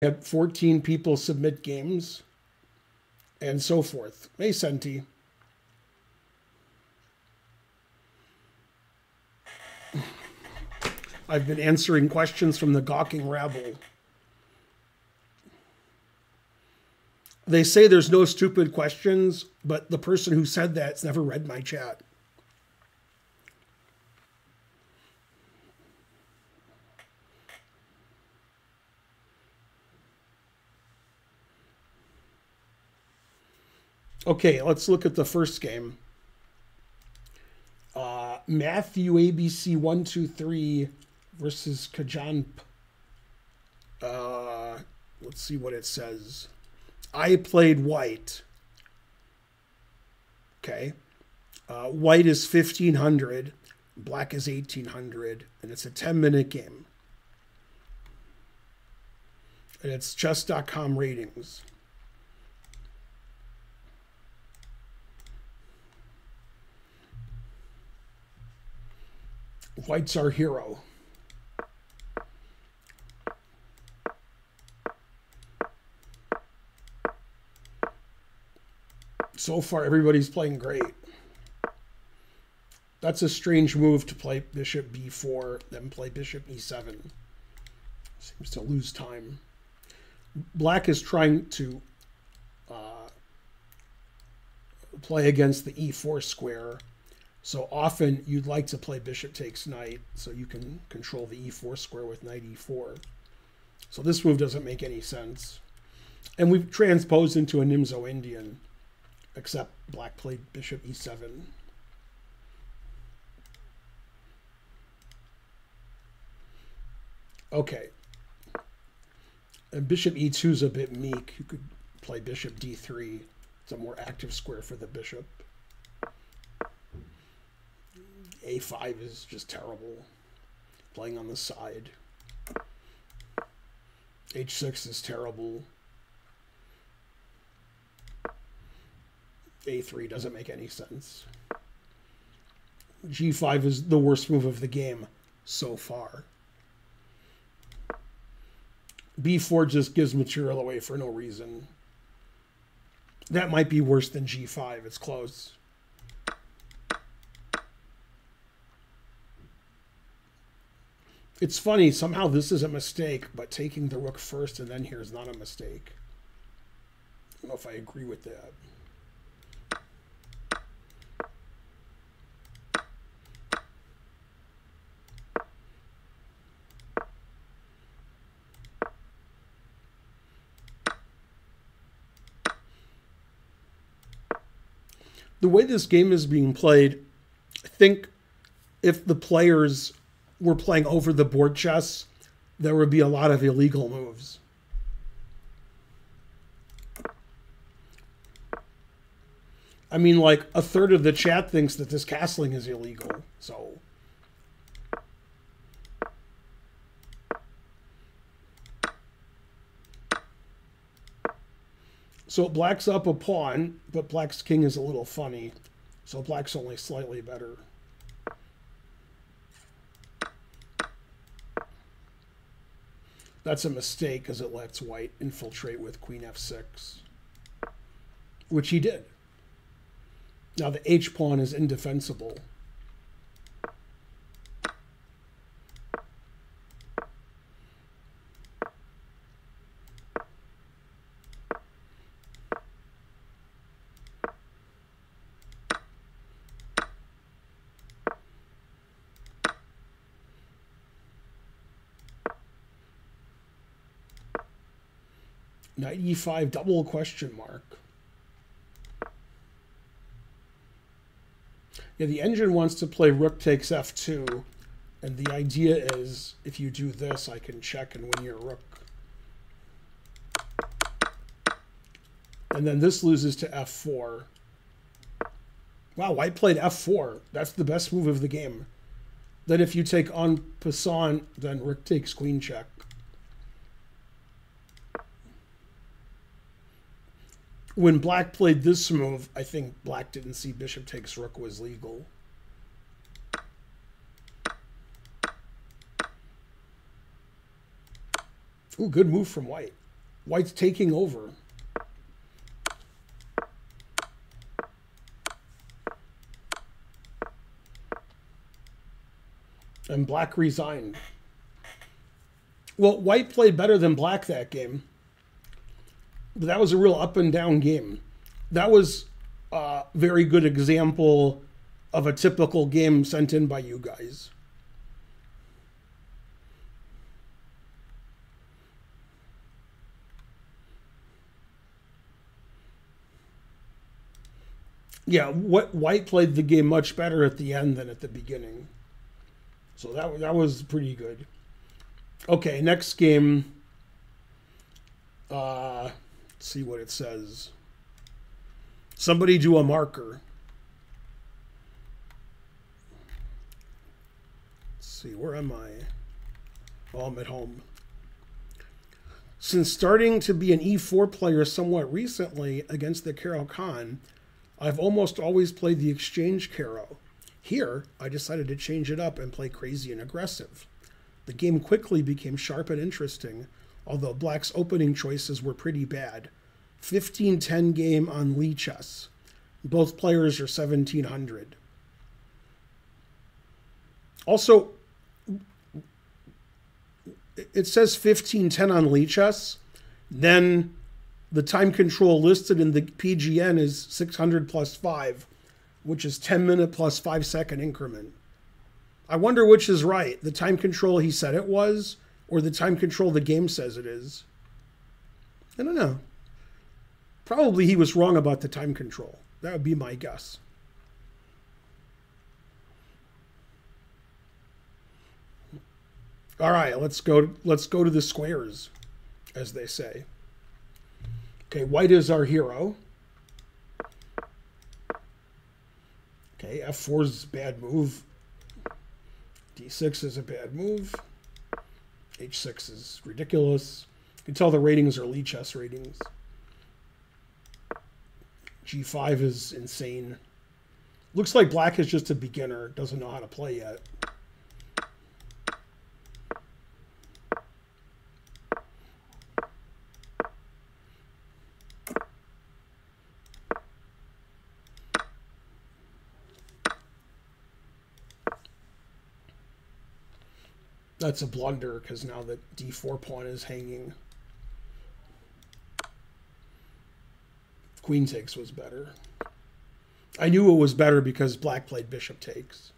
Had 14 people submit games and so forth. Hey, Senti. I've been answering questions from the gawking rabble. They say there's no stupid questions, but the person who said that's never read my chat. Okay, let's look at the first game. Matthew ABC 123 versus Kajan. Let's see what it says. I played white. Okay. White is 1500, black is 1800, and it's a 10-minute game. And it's chess.com ratings. White's our hero. So far, everybody's playing great. That's a strange move to play bishop b4, then play bishop e7. Seems to lose time. Black is trying to play against the e4 square. So often you'd like to play bishop takes knight so you can control the e4 square with knight e4. So this move doesn't make any sense. And we've transposed into a Nimzo Indian, except black played bishop e7. Okay. And bishop e2 is a bit meek. You could play bishop d3. It's a more active square for the bishop. a5 is just terrible. Playing on the side. h6 is terrible. a3 doesn't make any sense. g5 is the worst move of the game so far. b4 just gives material away for no reason. That might be worse than g5. It's close. It's funny, somehow this is a mistake, but taking the rook first and then here is not a mistake. I don't know if I agree with that. The way this game is being played, I think if the players were playing over the board chess, there would be a lot of illegal moves. I mean, like, a third of the chat thinks that this castling is illegal, so... So black's up a pawn, but black's king is a little funny. So black's only slightly better. That's a mistake because it lets white infiltrate with queen f6, which he did. Now the h-pawn is indefensible. Knight e5 double question mark. Yeah, the engine wants to play rook takes f2, and the idea is if you do this, I can check and win your rook. And then this loses to f4. Wow, white played f4. That's the best move of the game. Then if you take en passant, then rook takes queen check. When black played this move, I think black didn't see bishop takes rook was legal. Ooh, good move from white. White's taking over. And black resigned. Well, white played better than black that game. But that was a real up and down game. That was a very good example of a typical game sent in by you guys. Yeah, white played the game much better at the end than at the beginning. So that was pretty good. Okay, next game. Let's see what it says. Somebody do a marker. Let's see, where am I? Oh, I'm at home. Since starting to be an E4 player somewhat recently against the Caro-Kann, I've almost always played the exchange Caro. Here, I decided to change it up and play crazy and aggressive. The game quickly became sharp and interesting, although black's opening choices were pretty bad. 15-10 game on Lichess. Both players are 1700. Also, it says 15-10 on Lichess. Then the time control listed in the PGN is 600 plus 5, which is 10-minute plus 5-second increment. I wonder which is right, the time control he said it was, or the time control the game says it is. I don't know. Probably he was wrong about the time control. That would be my guess. All right, let's go to the squares, as they say. Okay, white is our hero. Okay, f4 is a bad move. d6 is a bad move. h6 is ridiculous. You can tell the ratings are Lichess ratings. g5 is insane. Looks like black is just a beginner, doesn't know how to play yet. That's a blunder because now the d4 pawn is hanging. Queen takes was better. I knew it was better because black played bishop takes.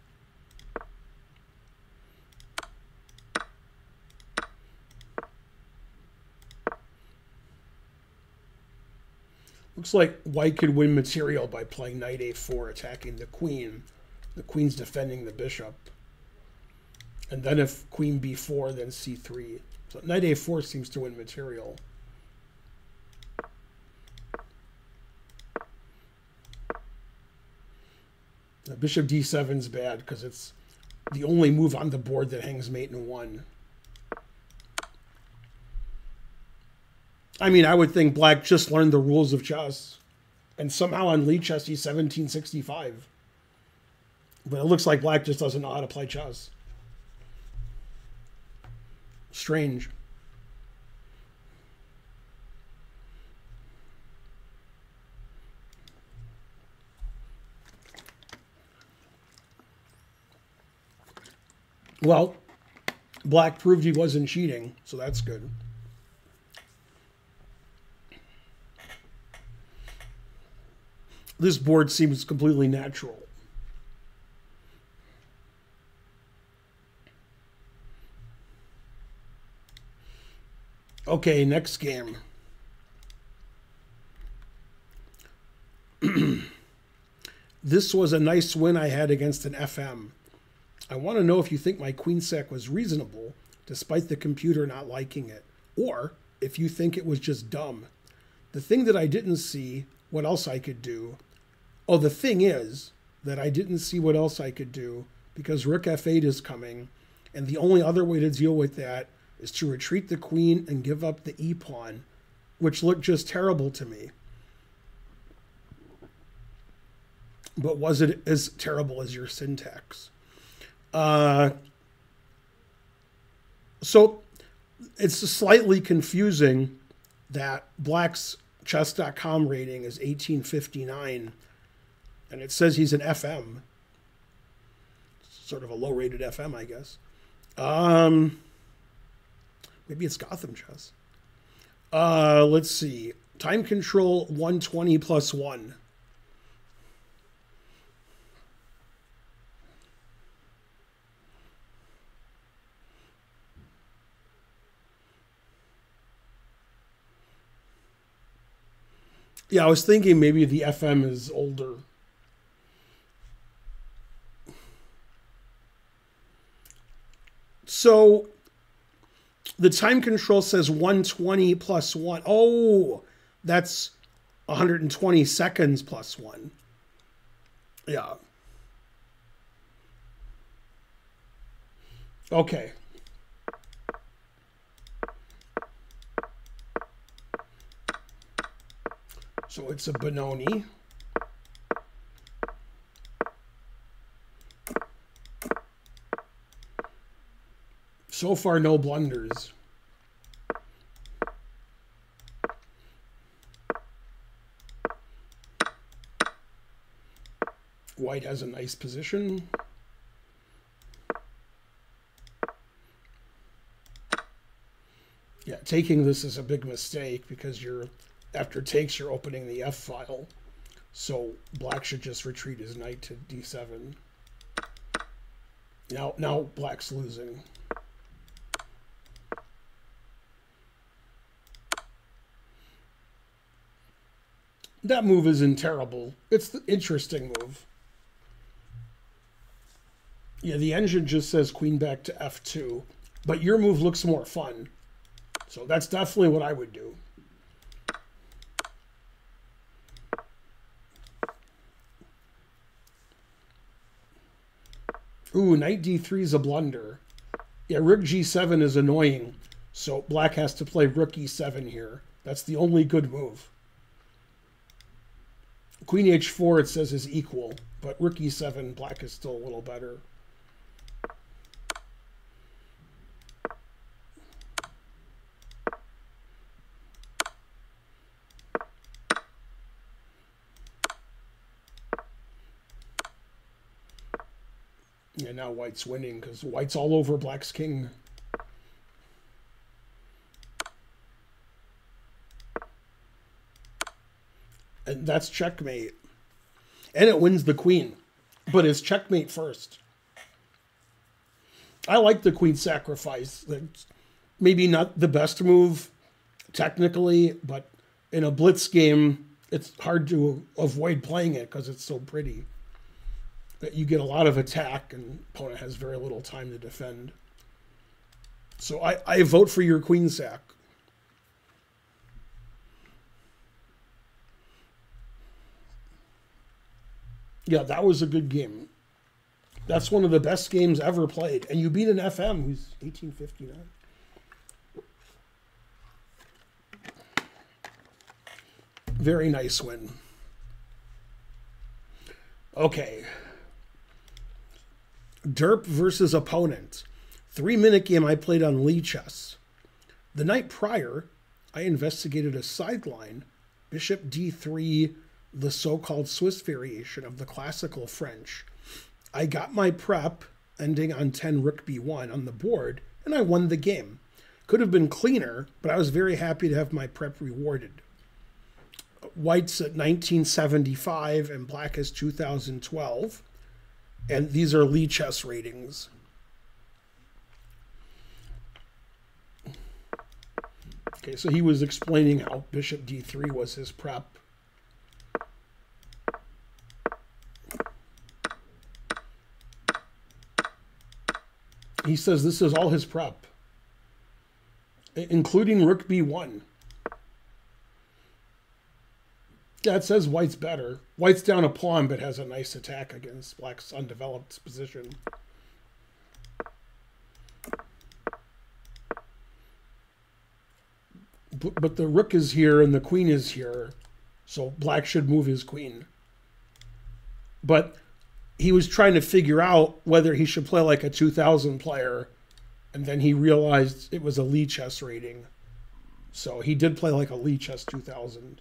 Looks like white could win material by playing knight a4, attacking the queen. The queen's defending the bishop. And then if queen b4, then c3. So knight a4 seems to win material. Now, bishop d7 is bad because it's the only move on the board that hangs mate in 1. I mean, I would think black just learned the rules of chess. And somehow on Lichess he's 1765. But it looks like black just doesn't know how to play chess. Strange. Well, black proved he wasn't cheating, so that's good. This board seems completely natural. Okay, next game. This was a nice win I had against an FM. I want to know if you think my queen sack was reasonable, despite the computer not liking it, or if you think it was just dumb. The thing that I didn't see, what else I could do. Oh, the thing is that I didn't see what else I could do because rook f8 is coming, and the only other way to deal with that is to retreat the queen and give up the e-pawn, which looked just terrible to me. But was it as terrible as your syntax? So it's slightly confusing that black's chess.com rating is 1859, and it says he's an FM. Sort of a low-rated FM, I guess. Maybe it's Gotham Chess. Let's see. Time control 120 plus 1. Yeah, I was thinking maybe the FM is older. So the time control says 120 plus 1. Oh, that's 120 seconds plus 1. Yeah. Okay. So it's a Benoni. So far, no blunders. White has a nice position. Yeah, taking this is a big mistake because you're, after takes, you're opening the F file. So black should just retreat his knight to D7. Now black's losing. That move isn't terrible. It's the interesting move. Yeah, the engine just says queen back to F2, but your move looks more fun. So that's definitely what I would do. Ooh, knight D3 is a blunder. Yeah, rook G7 is annoying, so black has to play rook E7 here. That's the only good move. Queen H4, it says, is equal, but rook E7, black is still a little better. And now white's winning because white's all over black's king. And that's checkmate. And it wins the queen. But it's checkmate first. I like the queen sacrifice. That's maybe not the best move technically, but in a blitz game, it's hard to avoid playing it because it's so pretty. That you get a lot of attack and opponent has very little time to defend. So I vote for your queen sack. Yeah, that was a good game. That's one of the best games ever played. And you beat an FM who's 1859. Very nice win. Okay. Derp versus opponent. 3-minute game I played on Lichess. The night prior, I investigated a sideline, bishop d3, the so-called Swiss variation of the classical French. I got my prep, ending on 10 rook b1 on the board, and I won the game. Could have been cleaner, but I was very happy to have my prep rewarded. White's at 1975 and black is 2012. And these are Lichess ratings. Okay, so he was explaining how bishop d3 was his prep. He says this is all his prep, including rook b1. Yeah, it says white's better. White's down a pawn, but has a nice attack against black's undeveloped position. But the rook is here and the queen is here, so black should move his queen. But he was trying to figure out whether he should play like a 2000 player, and then he realized it was a Lichess rating. So he did play like a Leech S2000.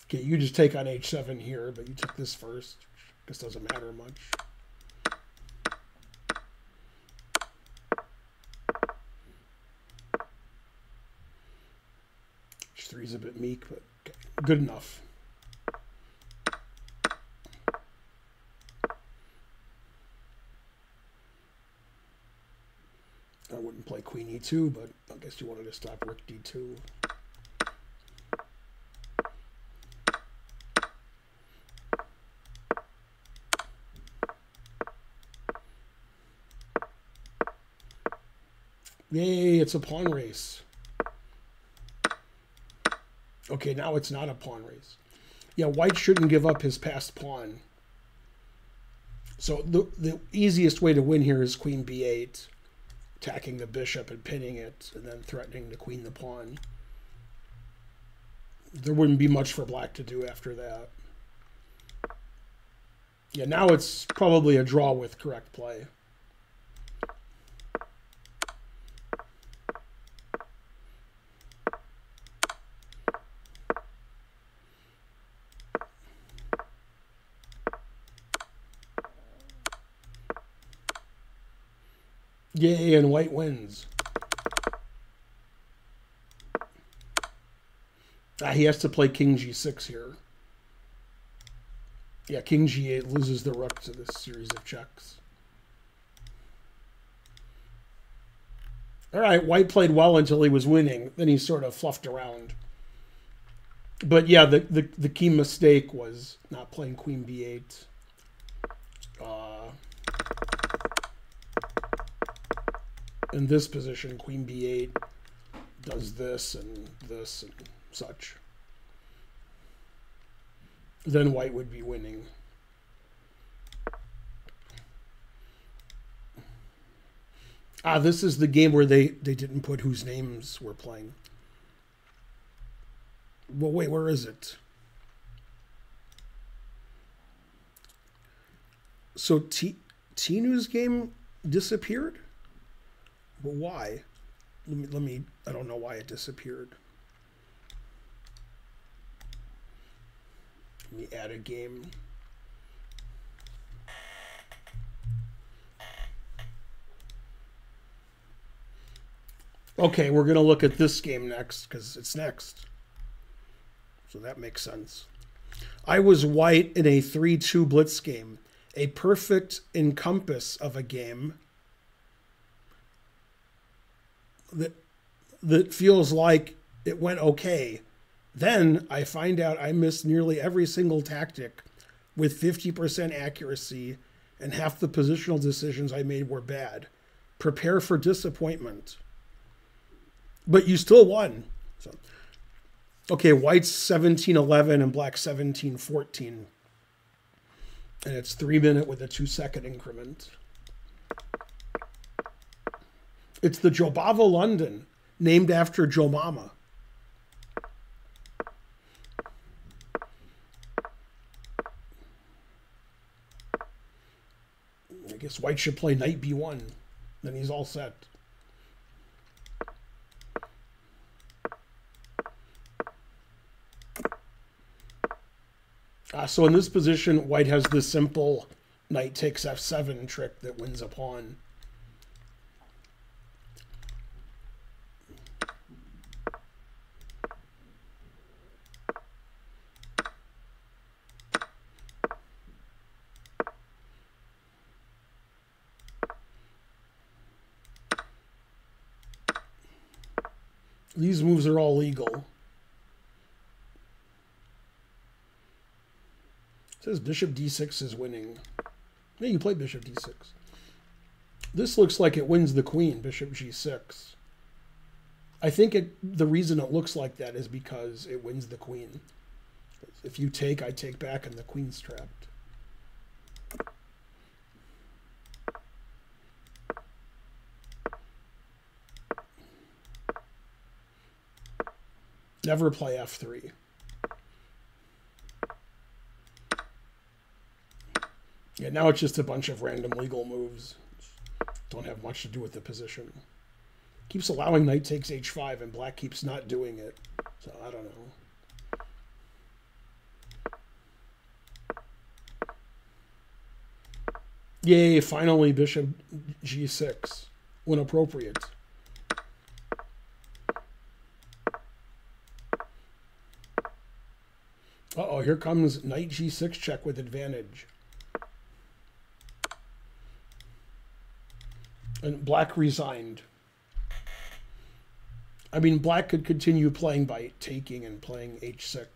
Okay, you just take on H7 here, but you took this first. I guess doesn't matter much. H3 is a bit meek, but okay, good enough. I wouldn't play Queen E2, but I guess you wanted to stop Rook D2. Yay, it's a pawn race. Okay, now it's not a pawn race. Yeah, white shouldn't give up his passed pawn. So the easiest way to win here is Queen B8, attacking the bishop and pinning it, and then threatening to queen the pawn. There wouldn't be much for black to do after that. Yeah, now it's probably a draw with correct play. Yay, and white wins. He has to play King G6 here. Yeah, King G8 loses the rook to this series of checks. All right, white played well until he was winning. Then he sort of fluffed around. But yeah, the key mistake was not playing Queen B8. In this position, Queen B8 does this and such. Then white would be winning. This is the game where they didn't put whose names we're playing. Well, wait, where is it? So Tinu's game disappeared? Well, why? Let me. I don't know why it disappeared. Let me add a game. Okay, we're going to look at this game next because it's next. So that makes sense. I was white in a 3-2 blitz game. A perfect encompass of a game that feels like it went okay. Then I find out I missed nearly every single tactic with 50% accuracy, and half the positional decisions I made were bad. Prepare for disappointment. But you still won. So, okay, white's 17-11 and black 17-14. And it's 3 minute with a 2-second increment. It's the Jobava London, named after Joe Mama. I guess white should play knight b1. Then he's all set. So in this position, white has this simple knight takes f7 trick that wins a pawn. These moves are all legal. It says bishop d6 is winning. Yeah, you play bishop d6. This looks like it wins the queen, bishop g6. I think the reason it looks like that is because it wins the queen. If you take, I take back, and the queen's trapped. Never play f3. Yeah, now it's just a bunch of random legal moves. Don't have much to do with the position. Keeps allowing knight takes h5, and black keeps not doing it. So I don't know. Yay, finally bishop g6 when appropriate. Uh-oh, here comes knight g6 check with advantage. And black resigned. I mean, black could continue playing by taking and playing h6.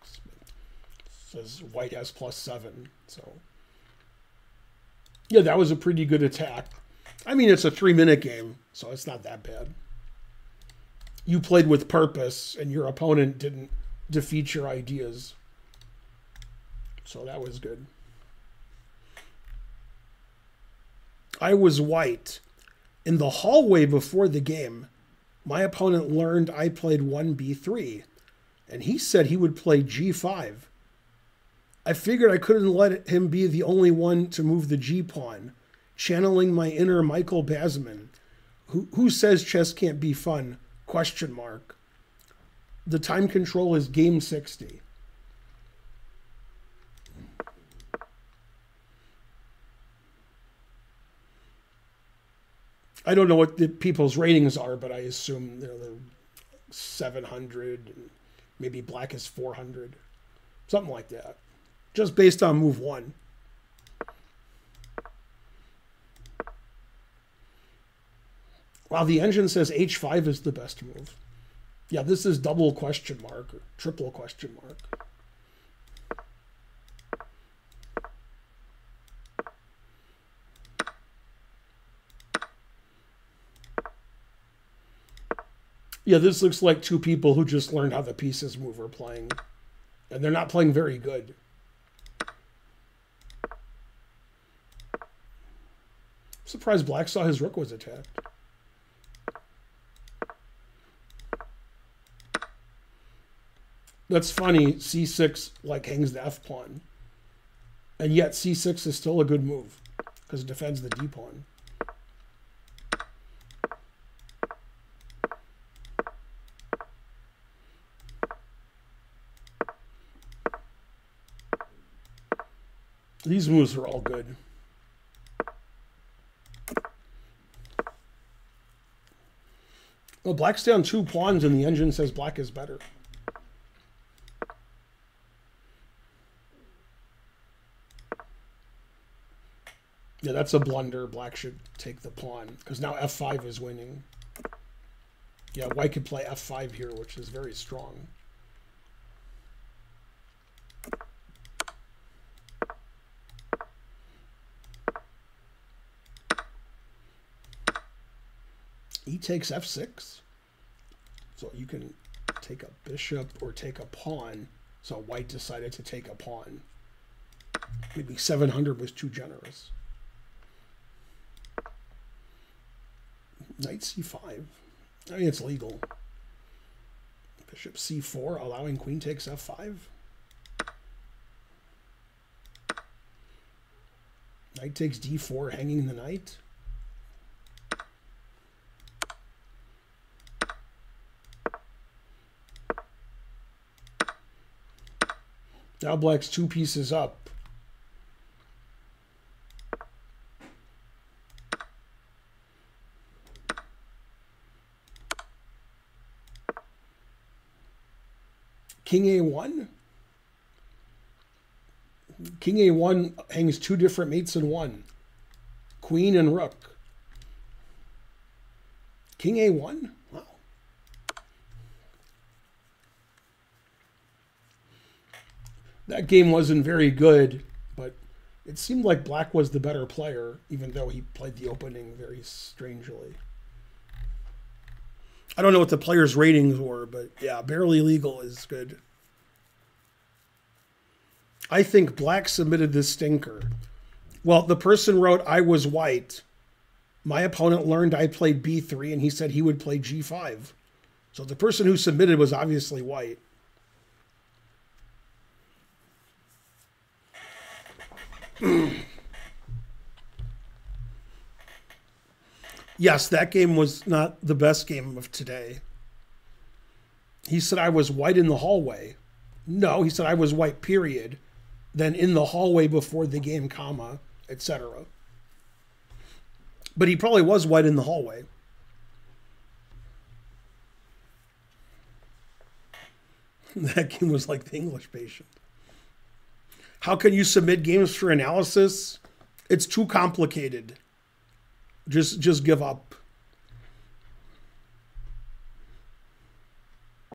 Says white has +7, so... Yeah, that was a pretty good attack. I mean, it's a 3-minute game, so it's not that bad. You played with purpose, and your opponent didn't defeat your ideas. So that was good. I was white. In the hallway before the game, my opponent learned I played 1b3, and he said he would play g5. I figured I couldn't let him be the only one to move the g-pawn, channeling my inner Michael Basman. Who says chess can't be fun? Question mark. The time control is game 60. I don't know what the people's ratings are, but I assume they're 700, and maybe black is 400, something like that. Just based on move 1. Wow, the engine says h5 is the best move. Yeah, this is double question mark or triple question mark. Yeah, this looks like two people who just learned how the pieces move are playing. And they're not playing very good. I'm surprised black saw his rook was attacked. That's funny. c6 like hangs the f pawn. And yet c6 is still a good move because it defends the d pawn. These moves are all good. Well, black's down 2 pawns and the engine says black is better. Yeah, that's a blunder. Black should take the pawn because now f5 is winning. Yeah, white could play f5 here, which is very strong. E takes f6. So you can take a bishop or take a pawn. So white decided to take a pawn. Maybe 700 was too generous. Knight c5. I mean, it's legal. Bishop c4, allowing queen takes f5. Knight takes d4, hanging the knight. Now black's 2 pieces up. King a1. King a1 hangs 2 different mates in 1. Queen and rook. King a1? Wow. That game wasn't very good, but it seemed like black was the better player, even though he played the opening very strangely. I don't know what the players' ratings were, but yeah, barely legal is good. I think black submitted this stinker. Well, the person wrote, I was white. My opponent learned I played b3, and he said he would play g5. So the person who submitted was obviously white. Yes, that game was not the best game of today. He said I was white in the hallway. No, he said I was white, period. Then in the hallway before the game, comma, etc. But he probably was white in the hallway. That game was like the English Patient. How can you submit games for analysis? It's too complicated. Just give up.